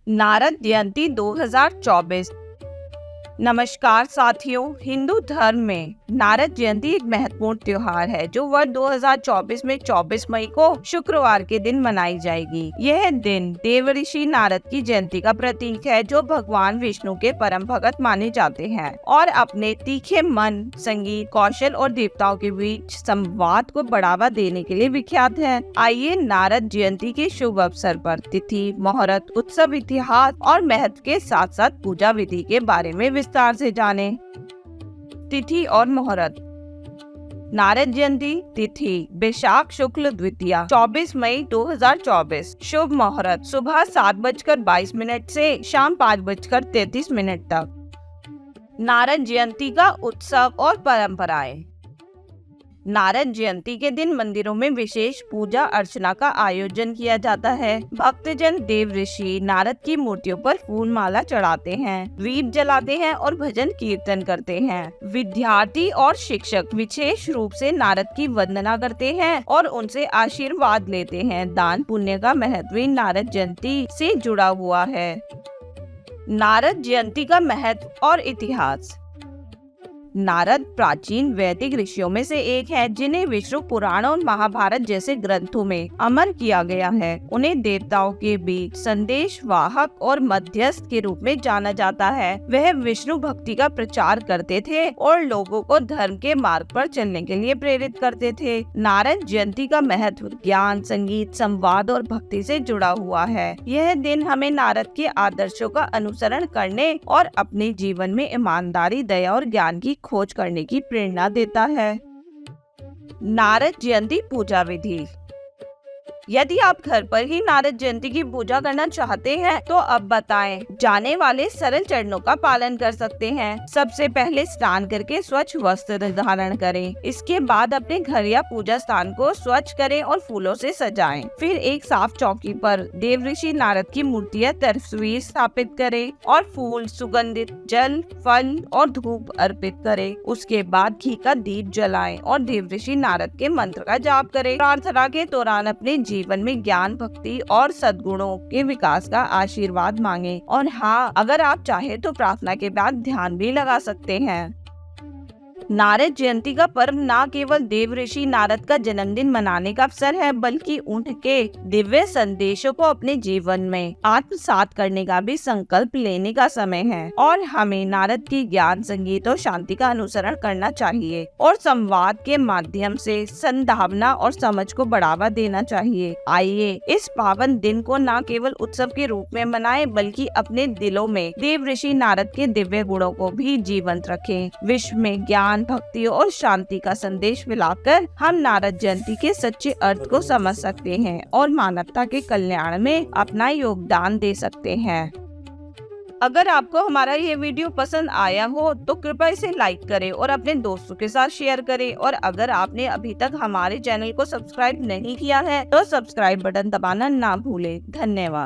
नारद जयंती 2024। नमस्कार साथियों, हिंदू धर्म में नारद जयंती एक महत्वपूर्ण त्योहार है जो वर्ष 2024 में 24 मई को शुक्रवार के दिन मनाई जाएगी। यह दिन देवऋषि नारद की जयंती का प्रतीक है जो भगवान विष्णु के परम भगत माने जाते हैं और अपने तीखे मन, संगीत, कौशल और देवताओं के बीच संवाद को बढ़ावा देने के लिए विख्यात है। आइए नारद जयंती के शुभ अवसर पर तिथि, मुहूर्त, उत्सव, इतिहास और महत्व के साथ साथ पूजा विधि के बारे में विस्तार से जाने। तिथि और मुहूर्त। नारद जयंती तिथि वैशाख शुक्ल द्वितीया 24 मई 2024। शुभ मुहूर्त सुबह 7:22 से शाम 5:33 तक। नारद जयंती का उत्सव और परंपराएं। नारद जयंती के दिन मंदिरों में विशेष पूजा अर्चना का आयोजन किया जाता है। भक्तजन देव ऋषि नारद की मूर्तियों पर फूल माला चढ़ाते हैं, दीप जलाते हैं और भजन कीर्तन करते हैं। विद्यार्थी और शिक्षक विशेष रूप से नारद की वंदना करते हैं और उनसे आशीर्वाद लेते हैं। दान पुण्य का महत्व नारद जयंती से जुड़ा हुआ है। नारद जयंती का महत्व और इतिहास। नारद प्राचीन वैदिक ऋषियों में से एक है जिन्हें विष्णु पुराण और महाभारत जैसे ग्रंथों में अमर किया गया है। उन्हें देवताओं के बीच संदेश वाहक और मध्यस्थ के रूप में जाना जाता है। वह विष्णु भक्ति का प्रचार करते थे और लोगों को धर्म के मार्ग पर चलने के लिए प्रेरित करते थे। नारद जयंती का महत्व ज्ञान, संगीत, संवाद और भक्ति से जुड़ा हुआ है। यह दिन हमें नारद के आदर्शों का अनुसरण करने और अपने जीवन में ईमानदारी, दया और ज्ञान की खोज करने की प्रेरणा देता है। नारद जयंती पूजा विधि। यदि आप घर पर ही नारद जयंती की पूजा करना चाहते हैं तो अब बताएं जाने वाले सरल चरणों का पालन कर सकते हैं। सबसे पहले स्नान करके स्वच्छ वस्त्र धारण करें। इसके बाद अपने घर या पूजा स्थान को स्वच्छ करें और फूलों से सजाएं। फिर एक साफ चौकी पर देवऋषि नारद की मूर्ति या तस्वीर स्थापित करें और फूल, सुगंधित जल, फल और धूप अर्पित करें। उसके बाद घी का दीप जलाएं और देवऋषि नारद के मंत्र का जाप करें। प्रार्थना के दौरान अपने जीवन में ज्ञान, भक्ति और सद्गुणों के विकास का आशीर्वाद मांगे। और हाँ, अगर आप चाहे तो प्रार्थना के बाद ध्यान भी लगा सकते हैं। नारद जयंती का पर्व न केवल देवऋषि नारद का जन्मदिन मनाने का अवसर है बल्कि उनके दिव्य संदेशों को अपने जीवन में आत्मसात करने का भी संकल्प लेने का समय है। और हमें नारद की ज्ञान, संगीत और शांति का अनुसरण करना चाहिए और संवाद के माध्यम से सद्भावना और समझ को बढ़ावा देना चाहिए। आइए इस पावन दिन को न केवल उत्सव के रूप में मनाएं बल्कि अपने दिलों में देवऋषि नारद के दिव्य गुणों को भी जीवंत रखें। विश्व में ज्ञान, भक्ति और शांति का संदेश फैलाकर हम नारद जयंती के सच्चे अर्थ को समझ सकते हैं और मानवता के कल्याण में अपना योगदान दे सकते हैं। अगर आपको हमारा ये वीडियो पसंद आया हो तो कृपया इसे लाइक करें और अपने दोस्तों के साथ शेयर करें। और अगर आपने अभी तक हमारे चैनल को सब्सक्राइब नहीं किया है तो सब्सक्राइब बटन दबाना ना भूलें। धन्यवाद।